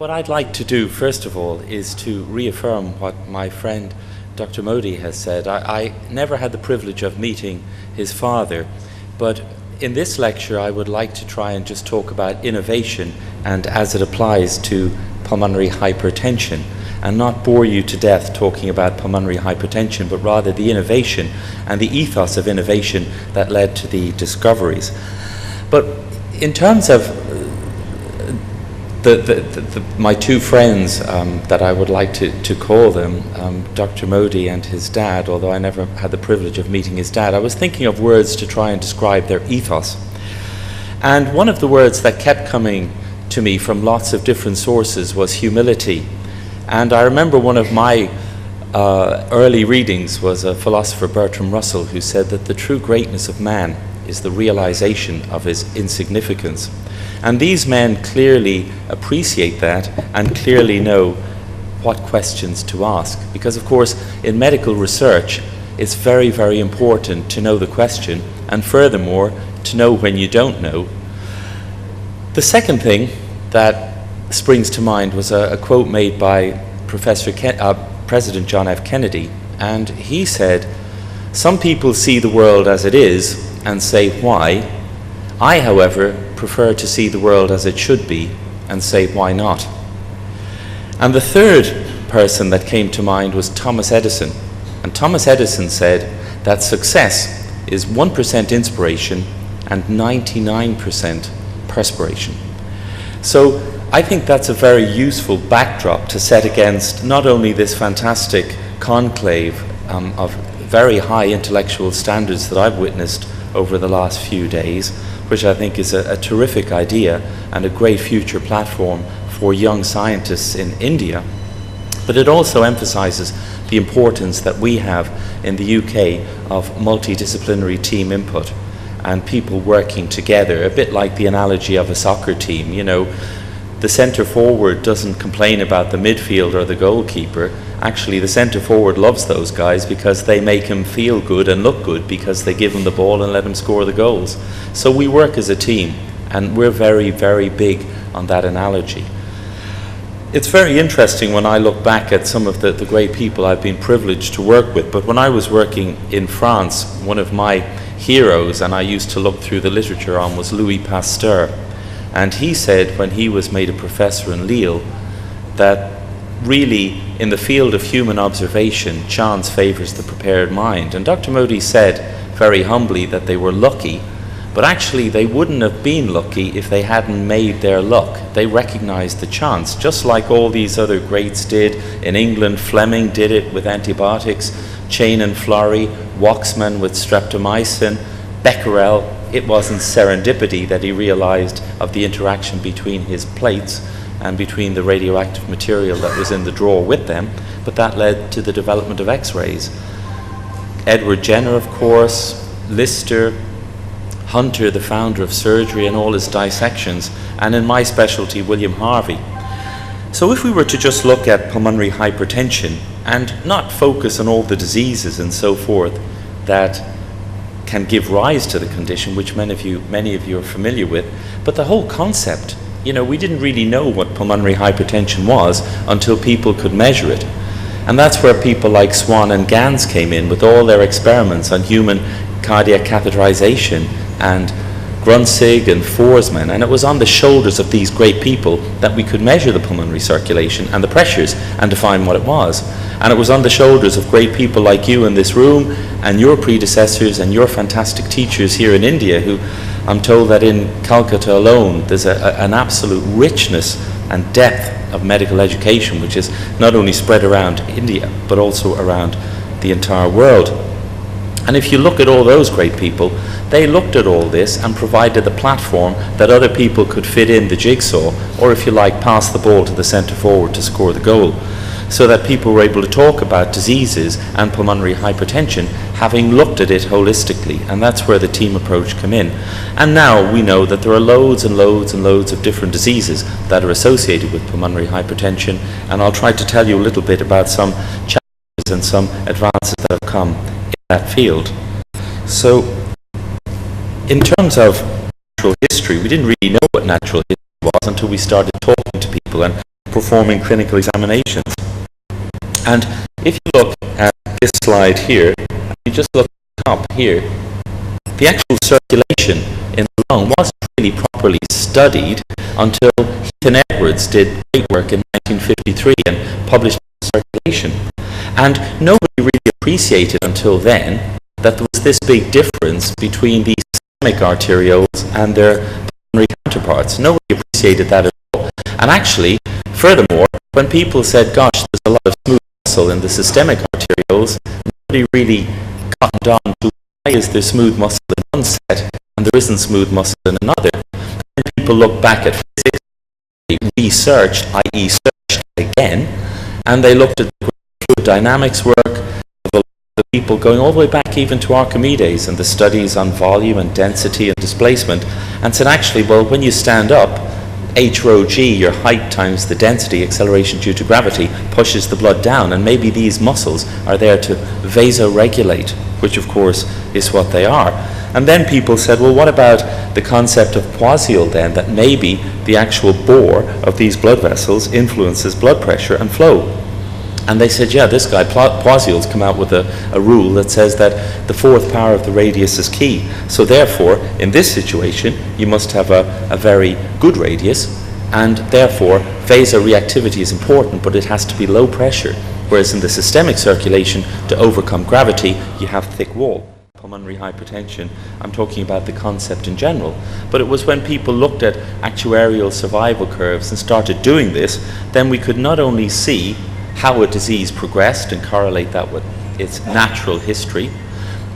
What I'd like to do, first of all, is to reaffirm what my friend Dr. Modi has said. I never had the privilege of meeting his father, but in this lecture I would like to try and just talk about innovation and as it applies to pulmonary hypertension, and not bore you to death talking about pulmonary hypertension, but rather the innovation and the ethos of innovation that led to the discoveries. But in terms of my two friends that I would like to call them, Dr. Modi and his dad, although I never had the privilege of meeting his dad, I was thinking of words to try and describe their ethos. And one of the words that kept coming to me from lots of different sources was humility. And I remember one of my early readings was a philosopher, Bertrand Russell, who said that the true greatness of man is the realization of his insignificance. And these men clearly appreciate that and clearly know what questions to ask. Because of course, in medical research, it's very, very important to know the question, and furthermore, to know when you don't know. The second thing that springs to mind was a quote made by President John F. Kennedy, and he said, "Some people see the world as it is and say why. I, however, prefer to see the world as it should be and say why not." And the third person that came to mind was Thomas Edison. And Thomas Edison said that success is 1% inspiration and 99% perspiration. So I think that's a very useful backdrop to set against not only this fantastic conclave of very high intellectual standards that I've witnessed over the last few days, which I think is a terrific idea and a great future platform for young scientists in India, but it also emphasizes the importance that we have in the UK of multidisciplinary team input and people working together, a bit like the analogy of a soccer team. You know, the centre forward doesn't complain about the midfield or the goalkeeper. Actually, the centre forward loves those guys because they make him feel good and look good because they give him the ball and let him score the goals. So we work as a team, and we're very, very big on that analogy. It's very interesting when I look back at some of the great people I've been privileged to work with, but when I was working in France, one of my heroes, and I used to look through the literature on, was Louis Pasteur. And he said when he was made a professor in Lille that really in the field of human observation, chance favors the prepared mind. And Dr. Modi said very humbly that they were lucky, but actually they wouldn't have been lucky if they hadn't made their luck. They recognized the chance, just like all these other greats did. In England, Fleming did it with antibiotics, Chain and Florey, Waxman with streptomycin, Becquerel. It wasn't serendipity that he realized of the interaction between his plates and between the radioactive material that was in the drawer with them, but that led to the development of X-rays. Edward Jenner, of course, Lister, Hunter, the founder of surgery and all his dissections, and in my specialty, William Harvey. So if we were to just look at pulmonary hypertension and not focus on all the diseases and so forth that can give rise to the condition, which many of you are familiar with, but the whole concept, you know, we didn't really know what pulmonary hypertension was until people could measure it. And that's where people like Swan and Gans came in with all their experiments on human cardiac catheterization, and Grunsig and Forsman, and it was on the shoulders of these great people that we could measure the pulmonary circulation and the pressures and define what it was. And it was on the shoulders of great people like you in this room and your predecessors and your fantastic teachers here in India, who I'm told that in Kolkata alone there's an absolute richness and depth of medical education which is not only spread around India but also around the entire world. And if you look at all those great people, they looked at all this and provided the platform that other people could fit in the jigsaw, or if you like, pass the ball to the centre forward to score the goal, so that people were able to talk about diseases and pulmonary hypertension having looked at it holistically. And that's where the team approach come in. And now we know that there are loads and loads and loads of different diseases that are associated with pulmonary hypertension, and I'll try to tell you a little bit about some challenges and some advances that have come that field. So in terms of natural history, we didn't really know what natural history was until we started talking to people, and performing clinical examinations. And if you look at this slide here, you just look at the top here, the actual circulation in the lung wasn't really properly studied until Heath and Edwards did great work in 1953 and published circulation. And nobody really appreciated until then that there was this big difference between these systemic arterioles and their pulmonary counterparts. Nobody appreciated that at all. And actually, furthermore, when people said, gosh, there's a lot of smooth muscle in the systemic arterioles, nobody really cottoned on to why is there smooth muscle in one set and there isn't smooth muscle in another. And people look back at physics, they researched, i.e. searched again, and they looked at the fluid dynamics work of the people going all the way back even to Archimedes and the studies on volume and density and displacement, and said actually, well, when you stand up, h rho g, your height times the density, acceleration due to gravity, pushes the blood down, and maybe these muscles are there to vasoregulate, which of course is what they are. And then people said, well, what about the concept of Poiseuille then, that maybe the actual bore of these blood vessels influences blood pressure and flow? And they said, yeah, this guy Poiseuille's come out with a rule that says that the fourth power of the radius is key. So therefore, in this situation, you must have a very good radius, and therefore vasoreactivity is important, but it has to be low pressure. Whereas in the systemic circulation, to overcome gravity, you have thick wall. Pulmonary hypertension, I'm talking about the concept in general. But it was when people looked at actuarial survival curves and started doing this, then we could not only see how a disease progressed and correlate that with its natural history,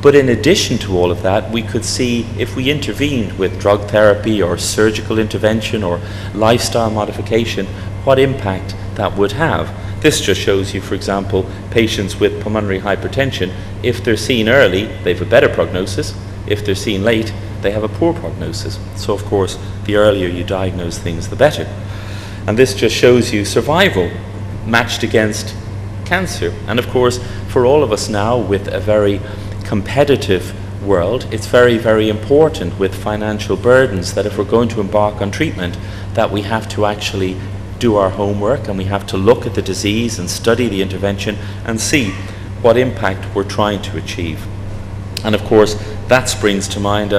but in addition to all of that, we could see if we intervened with drug therapy or surgical intervention or lifestyle modification, what impact that would have. This just shows you, for example, patients with pulmonary hypertension, if they're seen early, they have a better prognosis. If they're seen late, they have a poor prognosis. So of course, the earlier you diagnose things, the better. And this just shows you survival matched against cancer. And of course, for all of us now with a very competitive world, it's very, very important with financial burdens that if we're going to embark on treatment, that we have to actually do our homework and we have to look at the disease and study the intervention and see what impact we're trying to achieve. And of course, that springs to mind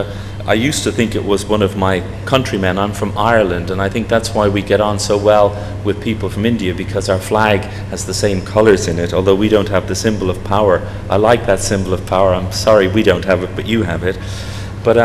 I used to think it was one of my countrymen. I'm from Ireland, and I think that's why we get on so well with people from India, because our flag has the same colours in it, although we don't have the symbol of power. I like that symbol of power. I'm sorry we don't have it, but you have it. But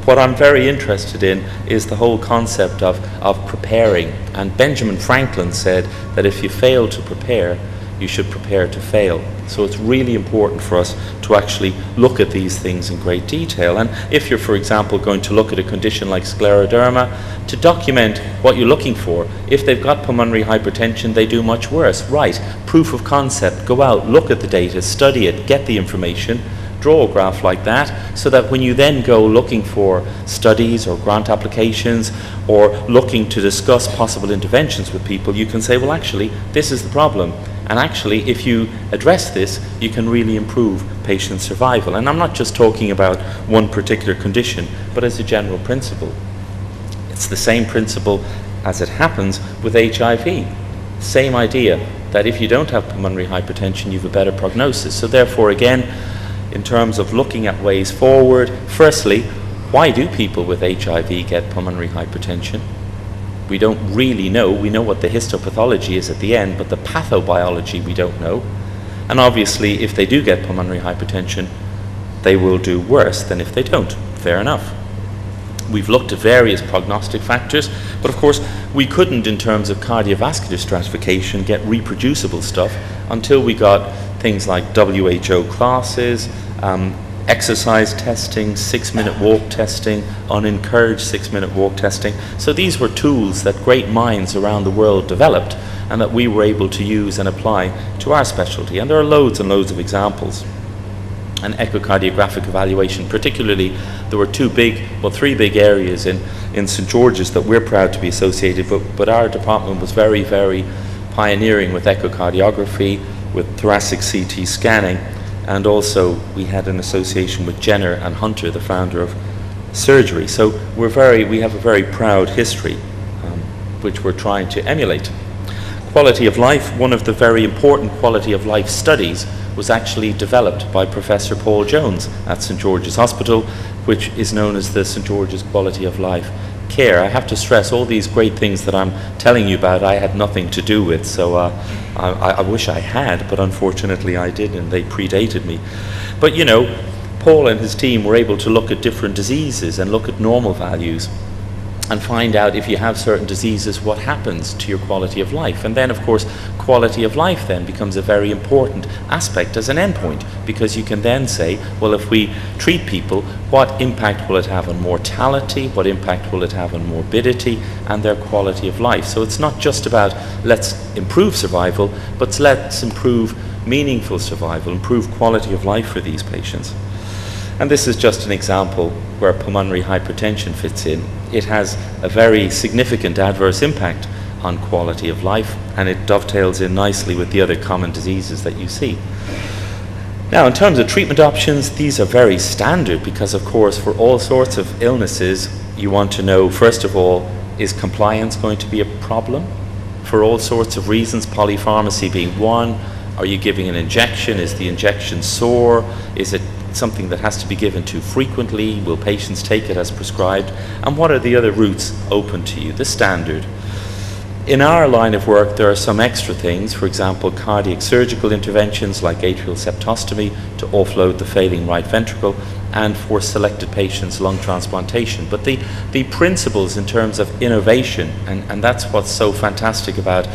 what I'm very interested in is the whole concept of preparing. And Benjamin Franklin said that if you fail to prepare, you should prepare to fail. So it's really important for us to actually look at these things in great detail. And if you're, for example, going to look at a condition like scleroderma, to document what you're looking for. If they've got pulmonary hypertension, they do much worse. Right, proof of concept, go out, look at the data, study it, get the information, draw a graph like that, so that when you then go looking for studies or grant applications or looking to discuss possible interventions with people, you can say, well, actually, this is the problem. And actually, if you address this, you can really improve patient survival. And I'm not just talking about one particular condition, but as a general principle. It's the same principle as it happens with HIV. Same idea, that if you don't have pulmonary hypertension, you have a better prognosis. So therefore, again, in terms of looking at ways forward, firstly, why do people with HIV get pulmonary hypertension? We don't really know. We know what the histopathology is at the end, but the pathobiology we don't know. And obviously, if they do get pulmonary hypertension, they will do worse than if they don't. Fair enough. We've looked at various prognostic factors, but of course, we couldn't, in terms of cardiovascular stratification, get reproducible stuff until we got things like WHO classes, exercise testing, 6-minute walk testing, unencouraged 6-minute walk testing. So these were tools that great minds around the world developed and that we were able to use and apply to our specialty. And there are loads and loads of examples. And echocardiographic evaluation, particularly, there were three big areas in St. George's that we're proud to be associated with, but our department was very, very pioneering with echocardiography, with thoracic CT scanning, and also we had an association with Jenner and Hunter, the founder of surgery. So we have a very proud history, which we're trying to emulate. quality of life, one of the very important quality of life studies was actually developed by Professor Paul Jones at St George's Hospital, which is known as the St George's Quality of Life Care. I have to stress all these great things that I'm telling you about I had nothing to do with, so I wish I had, but unfortunately I did, and they predated me. But you know, Paul and his team were able to look at different diseases and look at normal values and find out if you have certain diseases what happens to your quality of life. And then of course quality of life then becomes a very important aspect as an endpoint, because you can then say, well, if we treat people, what impact will it have on mortality, what impact will it have on morbidity and their quality of life. So it's not just about let's improve survival, but let's improve meaningful survival, improve quality of life for these patients. And this is just an example where pulmonary hypertension fits in. It has a very significant adverse impact on quality of life, and it dovetails in nicely with the other common diseases that you see. Now, in terms of treatment options, these are very standard because, of course, for all sorts of illnesses, you want to know, first of all, is compliance going to be a problem? For all sorts of reasons, polypharmacy being one. Are you giving an injection? Is the injection sore? Is it something that has to be given too frequently? Will patients take it as prescribed? And what are the other routes open to you? The standard. In our line of work, there are some extra things, for example, cardiac surgical interventions like atrial septostomy to offload the failing right ventricle, and for selected patients, lung transplantation. But the principles in terms of innovation, and that's what's so fantastic about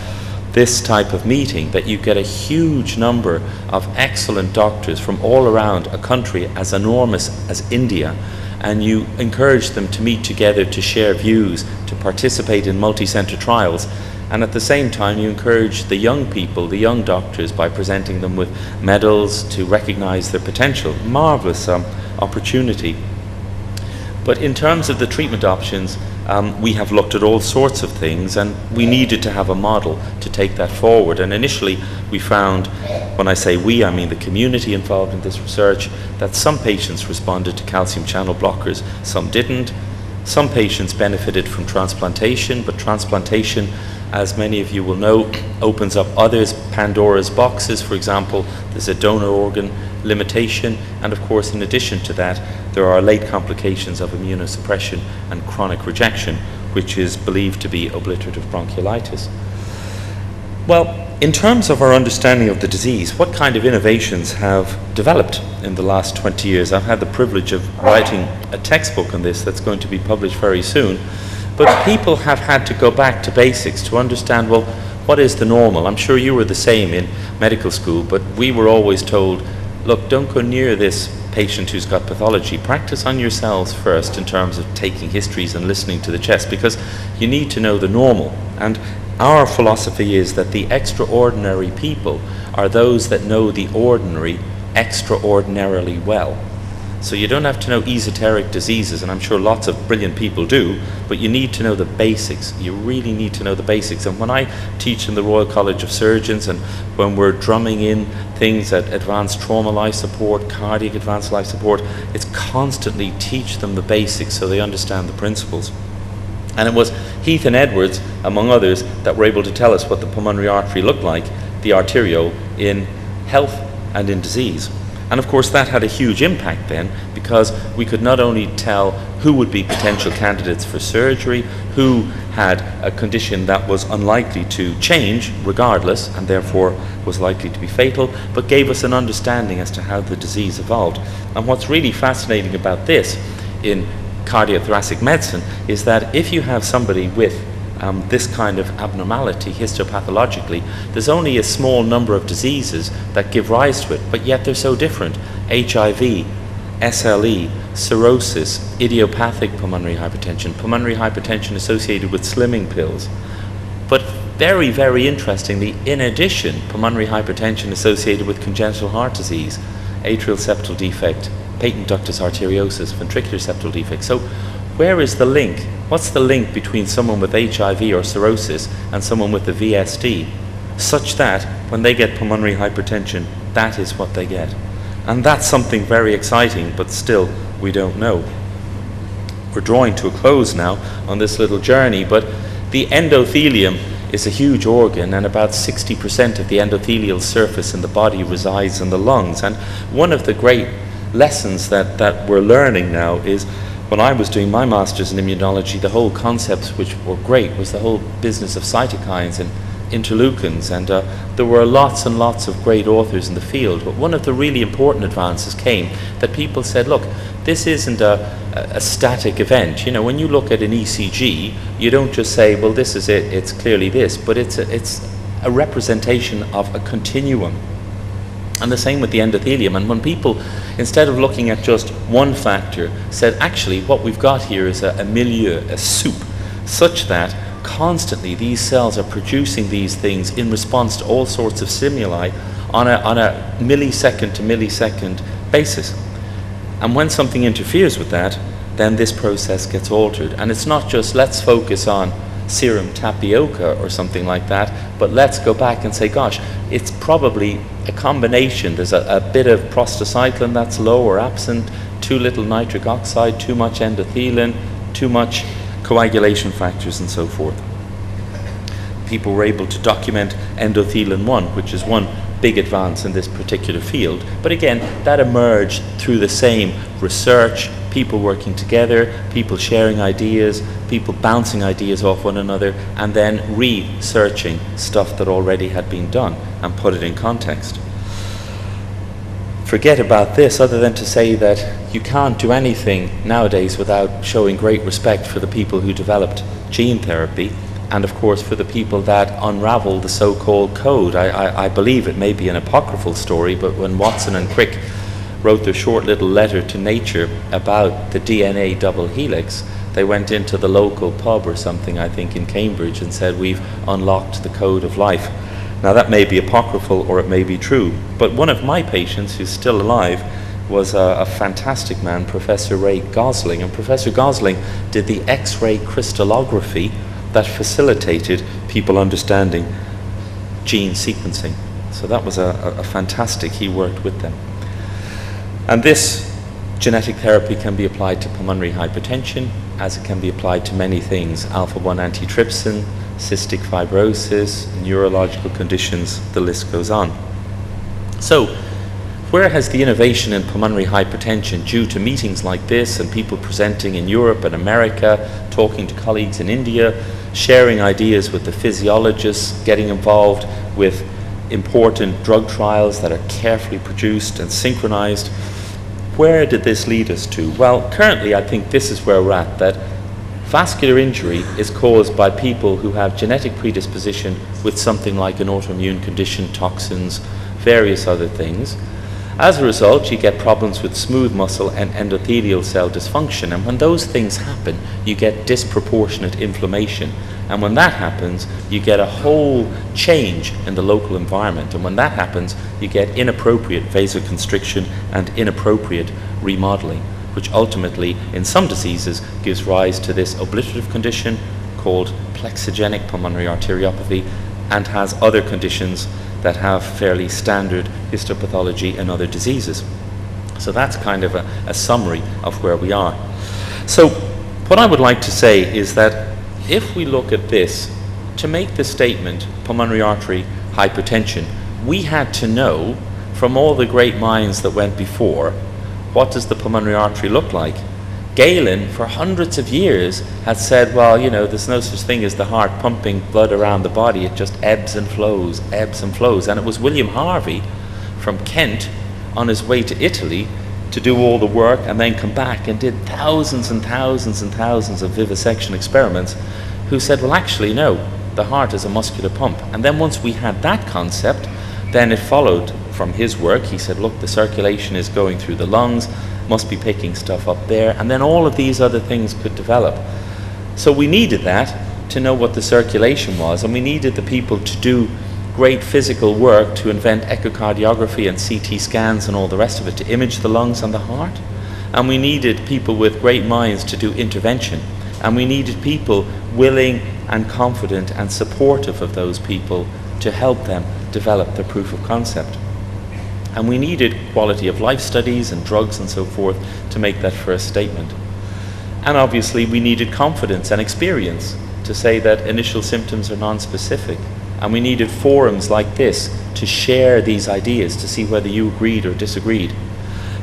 this type of meeting, that you get a huge number of excellent doctors from all around a country as enormous as India, and you encourage them to meet together to share views, to participate in multi-center trials, and at the same time you encourage the young people, the young doctors, by presenting them with medals to recognize their potential. Marvelous opportunity. But in terms of the treatment options, we have looked at all sorts of things, and we needed to have a model to take that forward. And initially we found, when I say we, I mean the community involved in this research, that some patients responded to calcium channel blockers, some didn't. Some patients benefited from transplantation, but transplantation, as many of you will know, opens up others, Pandora's boxes. For example, there's a donor organ limitation, and of course in addition to that there are late complications of immunosuppression and chronic rejection, which is believed to be obliterative bronchiolitis. Well, in terms of our understanding of the disease, what kind of innovations have developed in the last 20 years? I've had the privilege of writing a textbook on this that's going to be published very soon, but people have had to go back to basics to understand, well, what is the normal? I'm sure you were the same in medical school, but we were always told, look, don't go near this patient who's got pathology. Practice on yourselves first in terms of taking histories and listening to the chest, because you need to know the normal. And our philosophy is that the extraordinary people are those that know the ordinary extraordinarily well. So you don't have to know esoteric diseases, and I'm sure lots of brilliant people do, but you need to know the basics. You really need to know the basics. And when I teach in the Royal College of Surgeons, and when we're drumming in things at advanced trauma life support, cardiac advanced life support, it's constantly teach them the basics so they understand the principles. And it was Heath and Edwards, among others, that were able to tell us what the pulmonary artery looked like, the arteriole, in health and in disease. And of course that had a huge impact then, because we could not only tell who would be potential candidates for surgery, who had a condition that was unlikely to change regardless and therefore was likely to be fatal, but gave us an understanding as to how the disease evolved. And what's really fascinating about this in cardiothoracic medicine is that if you have somebody with this kind of abnormality histopathologically, there's only a small number of diseases that give rise to it, but yet they're so different. HIV, SLE, cirrhosis, idiopathic pulmonary hypertension associated with slimming pills. But very, very interestingly, in addition, pulmonary hypertension associated with congenital heart disease, atrial septal defect, patent ductus arteriosus, ventricular septal defect. So where is the link? What's the link between someone with HIV or cirrhosis and someone with the VSD, such that when they get pulmonary hypertension, that is what they get? And that's something very exciting, but still we don't know. We're drawing to a close now on this little journey, but the endothelium is a huge organ, and about 60% of the endothelial surface in the body resides in the lungs. And one of the great lessons that we're learning now is, when I was doing my master's in immunology, the whole concepts which were great was the whole business of cytokines and interleukins, and there were lots and lots of great authors in the field. But one of the really important advances came that people said, look, this isn't a static event. You know, when you look at an ECG, you don't just say, well, this is it, it's clearly this, but it's a representation of a continuum. And the same with the endothelium. And when people, instead of looking at just one factor, said, actually, what we've got here is a milieu, a soup, such that constantly these cells are producing these things in response to all sorts of stimuli on a millisecond to millisecond basis. And when something interferes with that, then this process gets altered. And it's not just, let's focus on serum tapioca or something like that, but let's go back and say, gosh, it's probably a combination. There's a bit of prostacyclin that's low or absent, too little nitric oxide, too much endothelin, too much coagulation factors, and so forth. People were able to document endothelin 1, which is one big advance in this particular field. But again, that emerged through the same research, people working together, people sharing ideas, people bouncing ideas off one another, and then researching stuff that already had been done and put it in context. Forget about this, other than to say that you can't do anything nowadays without showing great respect for the people who developed gene therapy, and of course for the people that unraveled the so-called code. I believe it may be an apocryphal story, but when Watson and Crick wrote their short little letter to Nature about the DNA double helix, they went into the local pub or something, I think in Cambridge, and said, we've unlocked the code of life. Now that may be apocryphal or it may be true, but one of my patients who's still alive was a fantastic man, Professor Ray Gosling, and Professor Gosling did the X-ray crystallography that facilitated people understanding gene sequencing. So that was a fantastic, he worked with them. And this genetic therapy can be applied to pulmonary hypertension, as it can be applied to many things, alpha-1 antitrypsin, cystic fibrosis, neurological conditions, the list goes on. So, where has the innovation in pulmonary hypertension, due to meetings like this and people presenting in Europe and America, talking to colleagues in India, sharing ideas with the physiologists, getting involved with important drug trials that are carefully produced and synchronized, where did this lead us to? Well, currently I think this is where we're at, that vascular injury is caused by people who have genetic predisposition with something like an autoimmune condition, toxins, various other things. As a result, you get problems with smooth muscle and endothelial cell dysfunction, and when those things happen, you get disproportionate inflammation. And when that happens, you get a whole change in the local environment. And when that happens, you get inappropriate vasoconstriction and inappropriate remodeling, which ultimately, in some diseases, gives rise to this obliterative condition called plexogenic pulmonary arteriopathy, and has other conditions that have fairly standard histopathology in other diseases. So that's kind of a summary of where we are. So what I would like to say is that if we look at this, to make the statement pulmonary artery hypertension, we had to know from all the great minds that went before, what does the pulmonary artery look like? Galen, for hundreds of years, had said, well, you know, there's no such thing as the heart pumping blood around the body, it just ebbs and flows, ebbs and flows. And it was William Harvey from Kent on his way to Italy to do all the work and then come back and did thousands and thousands and thousands of vivisection experiments, who said, well, actually, no, the heart is a muscular pump. And then once we had that concept, then it followed from his work. He said, look, the circulation is going through the lungs, must be picking stuff up there, and then all of these other things could develop. So we needed that to know what the circulation was, and we needed the people to do great physical work to invent echocardiography and CT scans and all the rest of it to image the lungs and the heart. And we needed people with great minds to do intervention, and we needed people willing and confident and supportive of those people to help them develop the proof of concept. And we needed quality of life studies and drugs and so forth to make that first statement. And obviously we needed confidence and experience to say that initial symptoms are non-specific, and we needed forums like this to share these ideas, to see whether you agreed or disagreed.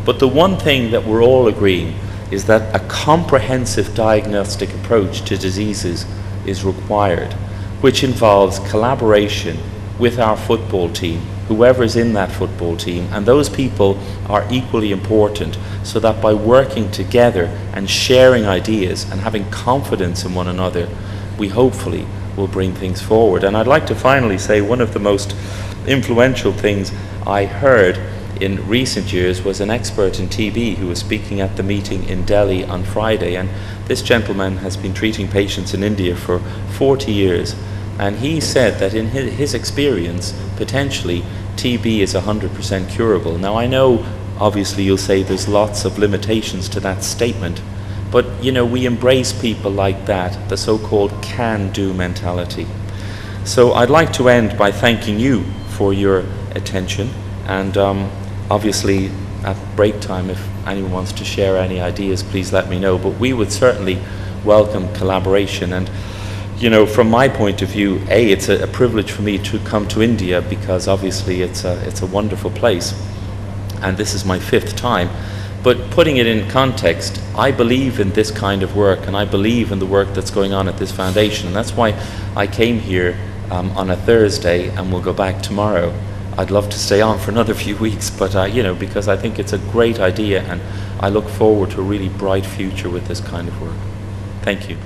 But the one thing that we're all agreeing is that a comprehensive diagnostic approach to diseases is required, which involves collaboration with our football team, whoever's in that football team, and those people are equally important, so that by working together and sharing ideas and having confidence in one another, we hopefully will bring things forward. And I'd like to finally say one of the most influential things I heard in recent years was an expert in TB who was speaking at the meeting in Delhi on Friday, and this gentleman has been treating patients in India for 40 years, and he said that in his experience, potentially TB is 100% curable. Now I know obviously you'll say there's lots of limitations to that statement, but you know, we embrace people like that, the so-called can-do mentality. So I'd like to end by thanking you for your attention, and obviously at break time, if anyone wants to share any ideas, please let me know, but we would certainly welcome collaboration. And you know, from my point of view, it's a privilege for me to come to India, because obviously it's a wonderful place, and this is my 5th time. But putting it in context, I believe in this kind of work, and I believe in the work that's going on at this foundation, and that's why I came here on a Thursday, and we'll go back tomorrow. I'd love to stay on for another few weeks, but you know, because I think it's a great idea, and I look forward to a really bright future with this kind of work. Thank you.